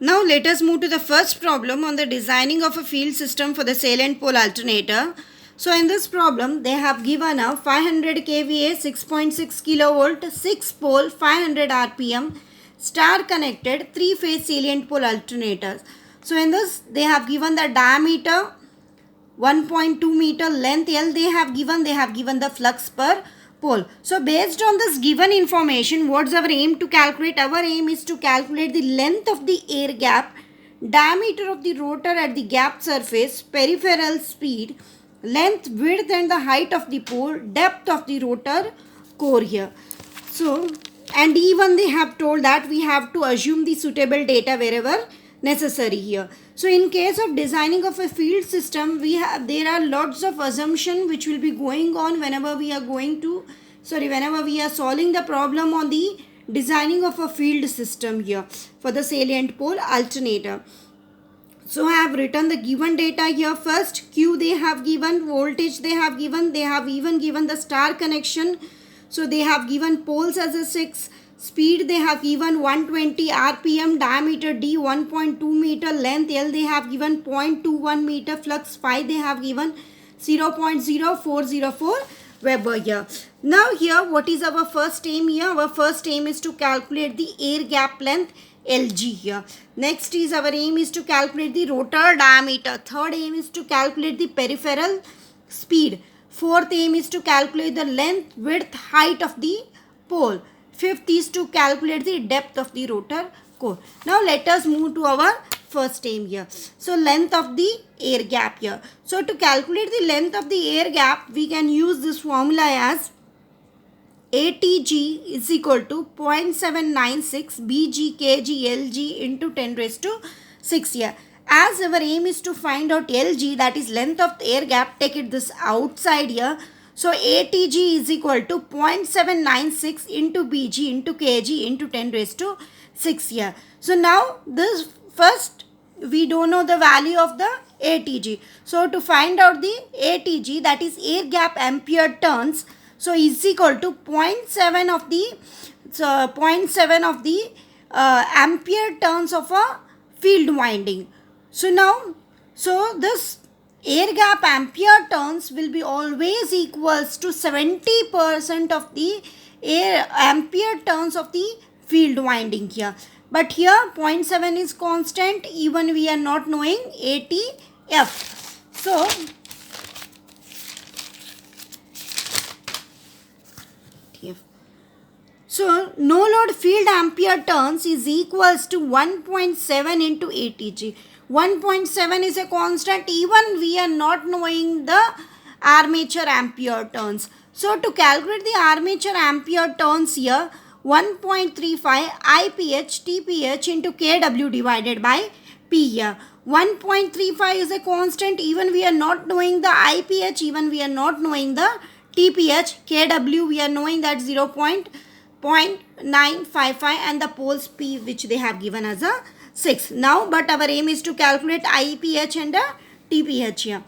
Now let us move to the first problem on the designing of a field system for the salient pole alternator. So in this problem they have given a 500 kVA 6.6 kilovolt 6 pole 500 rpm star connected 3 phase salient pole alternators. So in this they have given the diameter 1.2 meter, length L they have given the flux per pole. So based on this given information, what's our aim to calculate? Our aim is to calculate the length of the air gap, diameter of the rotor at the gap surface, peripheral speed, length, width and the height of the pole, depth of the rotor core here. So, and even they have told that we have to assume the suitable data wherever necessary here. So in case of designing of a field system, there are lots of assumption which will be going on whenever we are solving the problem on the designing of a field system here for the salient pole alternator. So I have written the given data here. First Q they have given, voltage they have even given the star connection. So they have given poles as a 6, speed they have given 120 rpm, diameter D 1.2 meter, length L they have given 0.21 meter, flux phi they have given 0.0404 Weber here. Now here what is our first aim here? Our first aim is to calculate the air gap length LG here. Next is our aim is to calculate the rotor diameter. Third aim is to calculate the peripheral speed. Fourth aim is to calculate the length, width, height of the pole. Fifth is to calculate the depth of the rotor core. Now let us move to our first aim here. So length of the air gap here. So to calculate the length of the air gap, we can use this formula as ATG is equal to 0.796 BG kg LG into 10 raised to 6 here. As our aim is to find out LG, that is length of the air gap, take it this outside here. So ATG is equal to 0.796 into BG into kg into 10 raised to 6 here. So now this first we don't know the value of the ATG. So to find out the ATG, that is air gap ampere turns, so is equal to 0.7 of the ampere turns of a field winding. So now, this air gap ampere turns will be always equals to 70% of the ampere turns of the field winding here. But here 0.7 is constant, even we are not knowing ATF. So no load field ampere turns is equals to 1.7 into ATG. 1.7 is a constant, even we are not knowing the armature ampere turns. So to calculate the armature ampere turns here, 1.35 IPH TPH into KW divided by P here. 1.35 is a constant, even we are not knowing the IPH, even we are not knowing the TPH. KW we are knowing that 0.955 and the poles P which they have given as a 6. Now but our aim is to calculate IPH and TPH here.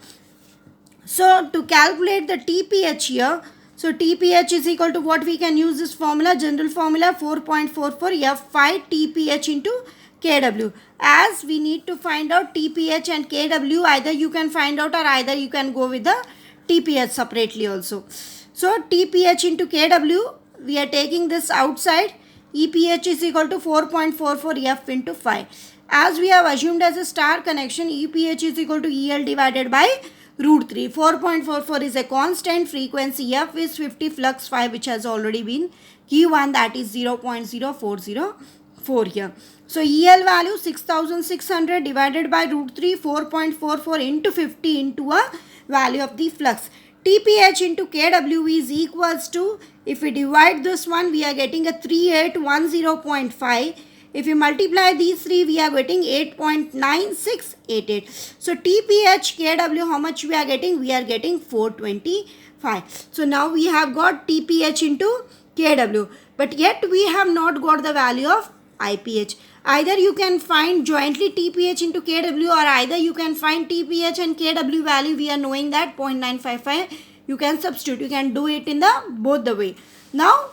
So to calculate the TPH here, so TPH is equal to what we can use this formula, general formula 4.44 F5 TPH into KW. As we need to find out TPH and KW, either you can find out or either you can go with the TPH separately also. So TPH into KW, we are taking this outside. EPH is equal to 4.44 F into 5. As we have assumed as a star connection, EPH is equal to EL divided by root 3. 4.44 is a constant, frequency F is 50, flux 5 which has already been given, that is 0.0404 here. So EL value 6600 divided by root 3, 4.44 into 50 into a value of the flux. TPH into KW is equals to, if we divide this one, we are getting a 3810.5. If we multiply these three, we are getting 8.9688. So TPH, KW, how much we are getting? We are getting 425. So now we have got TPH into KW. But yet we have not got the value of IPH. Either you can find jointly TPH into KW, or either you can find TPH and KW value. We are knowing that 0.955. You can substitute. You can do it in the both the way. Now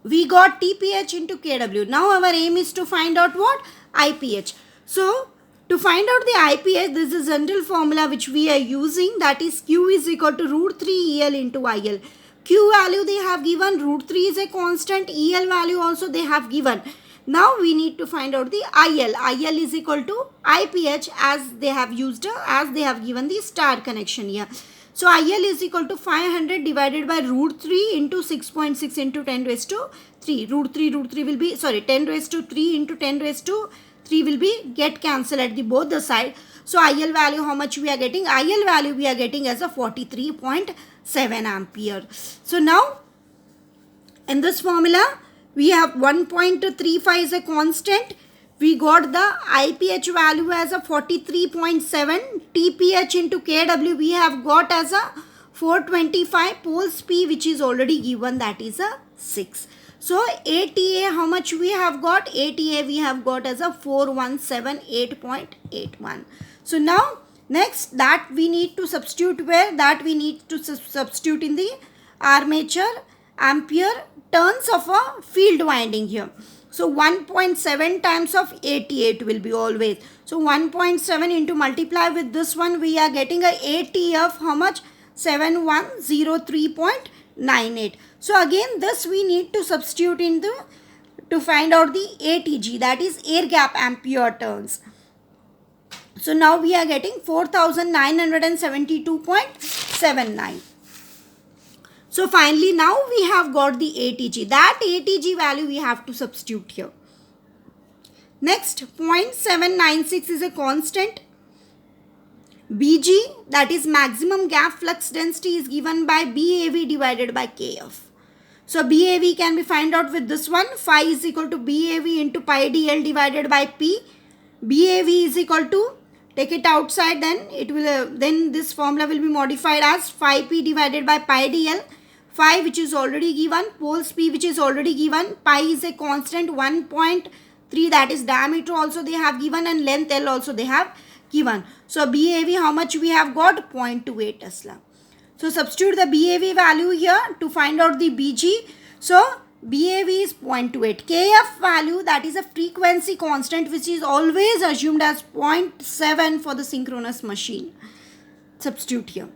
we got TPH into KW. Now our aim is to find out what? IPH. So to find out the IPH, this is general formula which we are using, that is Q is equal to root 3 EL into IL. Q value they have given, root 3 is a constant, EL value also they have given. Now we need to find out the IL. IL is equal to IPH as they have used, as they have given the star connection here. So IL is equal to 500 divided by root 3 into 6.6 into 10 raised to 3. Root 3 will be, 10 raised to 3 into 10 raised to 3 will be get cancelled at the both the side. So IL value how much we are getting? IL value we are getting as a 43.7 ampere. So now in this formula we have 1.35 is a constant. We got the IPH value as a 43.7. TPH into KW we have got as a 425. Poles P which is already given, that is a 6. So ATA how much we have got? ATA we have got as a 4178.81. So now next that we need to substitute where? That we need to substitute in the armature ampere turns of a field winding here. So 1.7 times of ATA will be always. So 1.7 into multiply with this one, we are getting a AT of how much? 7103.98. So again this we need to substitute in the to find out the ATG, that is air gap ampere turns. So now we are getting 4972.79. So finally now we have got the ATG. That ATG value we have to substitute here. Next 0.796 is a constant. BG, that is maximum gap flux density, is given by BAV divided by KF. So BAV can be found out with this one. Phi is equal to BAV into pi dl divided by P. BAV is equal to, take it outside, then it will then this formula will be modified as phi P divided by pi dl. Phi which is already given, poles P which is already given, pi is a constant 1.3, that is diameter also they have given, and length L also they have given. So BAV how much we have got? 0.28 Tesla. So substitute the BAV value here to find out the BG. So BAV is 0.28. KF value, that is a frequency constant which is always assumed as 0.7 for the synchronous machine. Substitute here.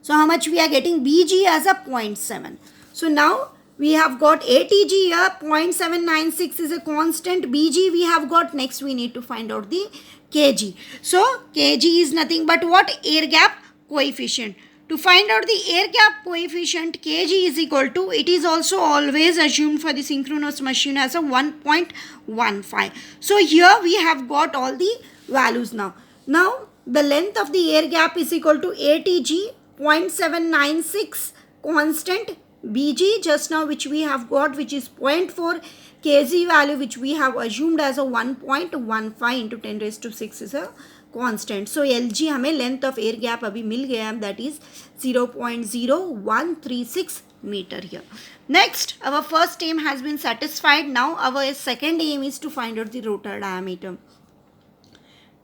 So how much we are getting? BG as a 0.7. So now we have got ATG here, 0.796 is a constant. BG we have got. Next we need to find out the KG. So KG is nothing but what? Air gap coefficient. To find out the air gap coefficient, KG is equal to, it is also always assumed for the synchronous machine as a 1.15. So here we have got all the values now. Now the length of the air gap is equal to ATG 0.796 constant, BG just now which we have got which is 0.4, KG value which we have assumed as a 1.15 into 10 raised to 6 is a constant. So LG हमें length of air gap अभी मिल गया, that is 0.0136 meter here. Next, our first aim has been satisfied. Now our second aim is to find out the rotor diameter.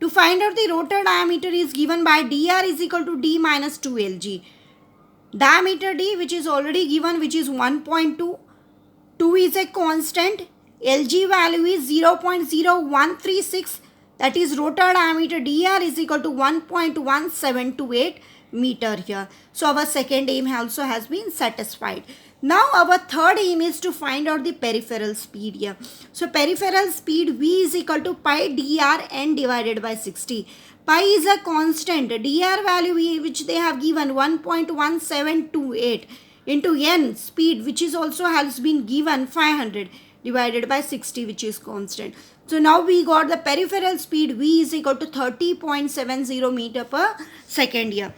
To find out the rotor diameter is given by dr is equal to d minus 2lg. Diameter d which is already given, which is 1.2. 2 is a constant. Lg value is 0.0136. That is rotor diameter dr is equal to 1.1728 meter here. So our second aim also has been satisfied. Now our third aim is to find out the peripheral speed here. So peripheral speed V is equal to pi dr n divided by 60. Pi is a constant. Dr value which they have given 1.1728 into n speed which is also has been given 500 divided by 60 which is constant. So now we got the peripheral speed V is equal to 30.70 meter per second here.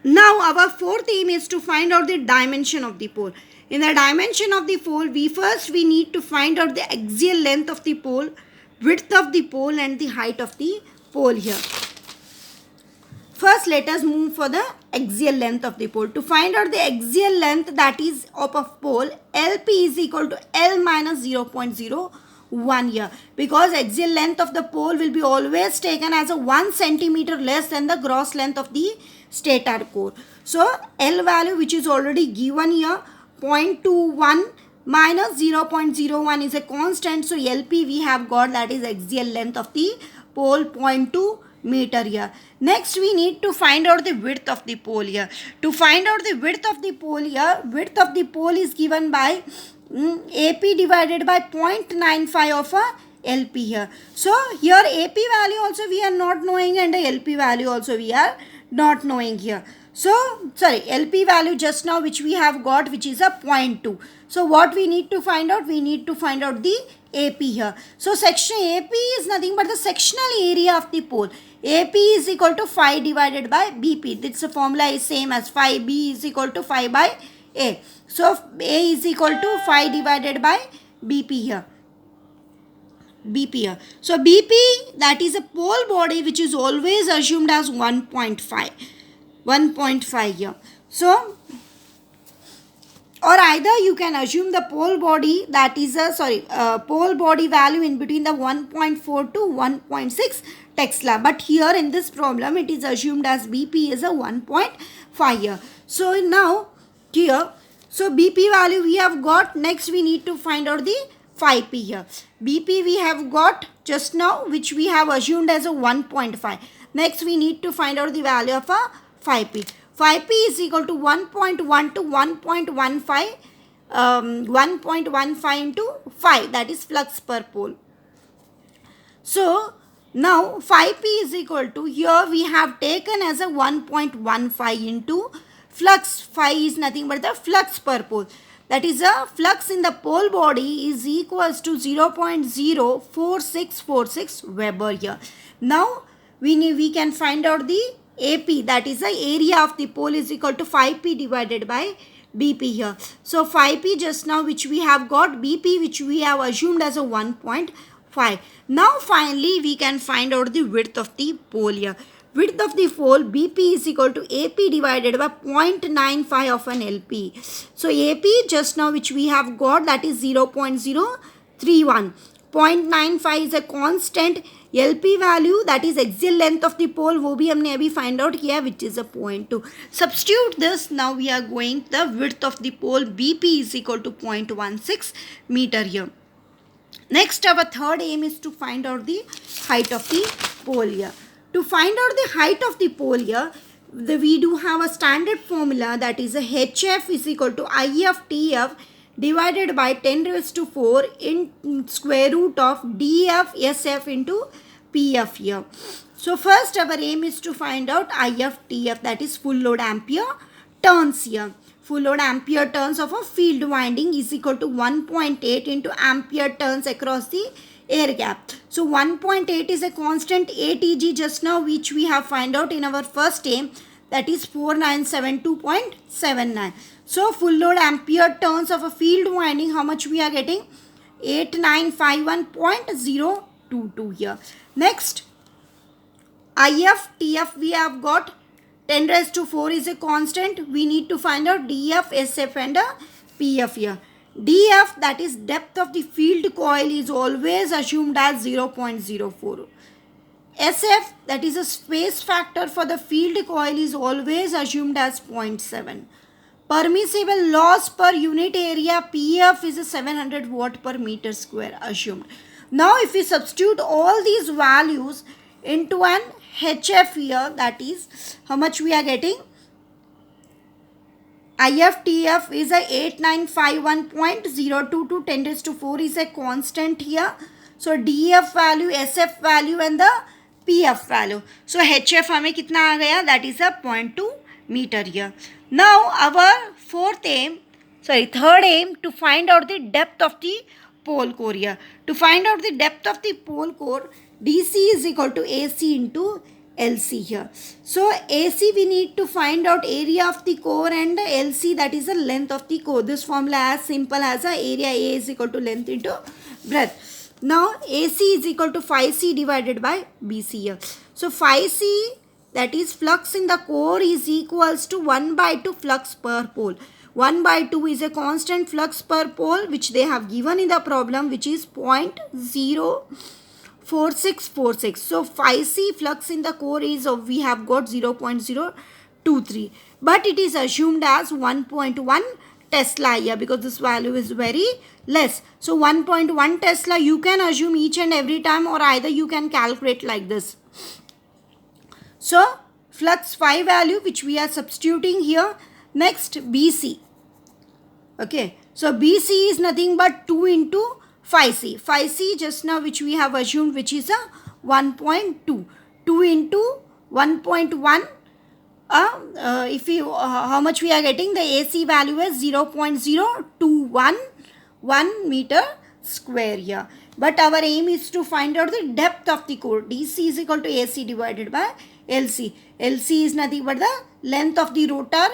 Now our fourth aim is to find out the dimension of the pole. In the dimension of the pole, we need to find out the axial length of the pole, width of the pole and the height of the pole here. First let us move for the axial length of the pole. To find out the axial length, that is of a pole, LP is equal to L minus 0.01 here, because axial length of the pole will be always taken as a 1 centimeter less than the gross length of the stator core. So L value which is already given here 0.21 minus 0.01 is a constant. So LP we have got, that is axial length of the pole, 0.2 meter here. Next we need to find out the width of the pole here. To find out the width of the pole here, width of the pole is given by AP divided by 0.95 of a LP here. So here AP value also we are not knowing, and the LP value also we are not knowing here. So sorry, LP value just now which we have got, which is a 0.2. So what we need to find out? We need to find out the AP here. So section AP is nothing but the sectional area of the pole. AP is equal to phi divided by BP. This formula is same as phi. B is equal to phi by A. So A is equal to phi divided by BP here. BP here. So BP, that is a pole body which is always assumed as 1.5. 1.5 here. So, or either you can assume the pole body, that is a pole body value in between the 1.4 to 1.6 Tesla. But here in this problem it is assumed as BP is a 1.5 here. So now here, so BP value we have got. Next we need to find out the phi p here. BP we have got just now, which we have assumed as a 1.5. Next we need to find out the value of a phi p. Phi p is equal to 1.1 to 1.15, 1.15 into phi, that is flux per pole. So now phi p is equal to, here we have taken as a 1.15 into flux. Phi is nothing but the flux per pole. That is a flux in the pole body is equals to 0.04646 Weber here. Now we can find out the AP, that is the area of the pole, is equal to phi p divided by BP here. So phi p just now which we have got, BP which we have assumed as a 1.5. Now finally we can find out the width of the pole here. Width of the pole BP is equal to AP divided by 0.95 of an LP. So AP just now which we have got, that is 0.031. 0.95 is a constant. LP value, that is axial length of the pole, वो भी हमने अभी find out किया, which is a 0.2. Substitute this. Now we are going the width of the pole BP is equal to 0.16 meter here. Next, our third aim is to find out the height of the pole here. To find out the height of the pole here, we do have a standard formula, that is a HF is equal to IF TF divided by 10 raised to 4 in square root of DF SF into PF here. So first our aim is to find out IF TF, that is full load ampere turns here. Full load ampere turns of a field winding is equal to 1.8 into ampere turns across the air gap. So 1.8 is a constant ATG just now which we have find out in our first aim, that is 4972.79. So full load ampere turns of a field winding, how much we are getting? 8951.022 here. Next, IF TF we have got 10 raised to 4 is a constant. We need to find out DF, SF and PF here. DF, that is depth of the field coil, is always assumed as 0.04. SF, that is a space factor for the field coil, is always assumed as 0.7. Permissible loss per unit area PF is a 700 watt per meter square assumed. Now if we substitute all these values into an HF here, that is how much we are getting? IFTF is a 8951.022, 10 raised to 4 is a constant here. So DF value, SF value and the PF value. So HF हमें कितना आ गया? That is a 0.2 meter here. Now our third aim to find out the depth of the pole core here. To find out the depth of the pole core, DC is equal to AC into LC here. So AC we need to find out area of the core, and LC, that is the length of the core. This formula as simple as a area A is equal to length into breadth. Now AC is equal to phi C divided by BC here. So phi C, that is flux in the core, is equals to 1/2 flux per pole. 1/2 is a constant flux per pole which they have given in the problem, which is 0.04646. So phi C flux in the core is we have got 0.023, but it is assumed as 1.1 Tesla here because this value is very less. So 1.1 Tesla you can assume each and every time, or either you can calculate like this. So flux phi value which we are substituting here. Next BC. Okay, so BC is nothing but 2 into phi C. Phi C just now which we have assumed, which is a 1.2. 2 into 1.1. If we how much we are getting, the AC value is 0.0211 meter square here. But our aim is to find out the depth of the core. DC is equal to AC divided by LC. LC is nothing but the length of the rotor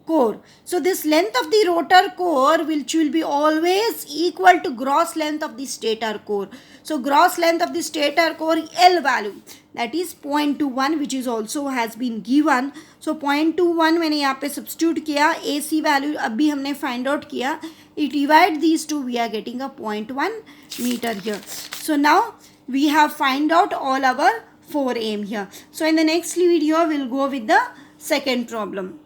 core. So this length of the rotor core which will be always equal to gross length of the stator core. So gross length of the stator core L value, that is 0.21, which is also has been given. So 0.21 मैंने यहाँ पे substitute किया, AC value अभी हमने find out किया, it divide these two, we are getting a 0.1 meter here. So now we have find out all our 4 aim here. So in the next video we'll go with the second problem.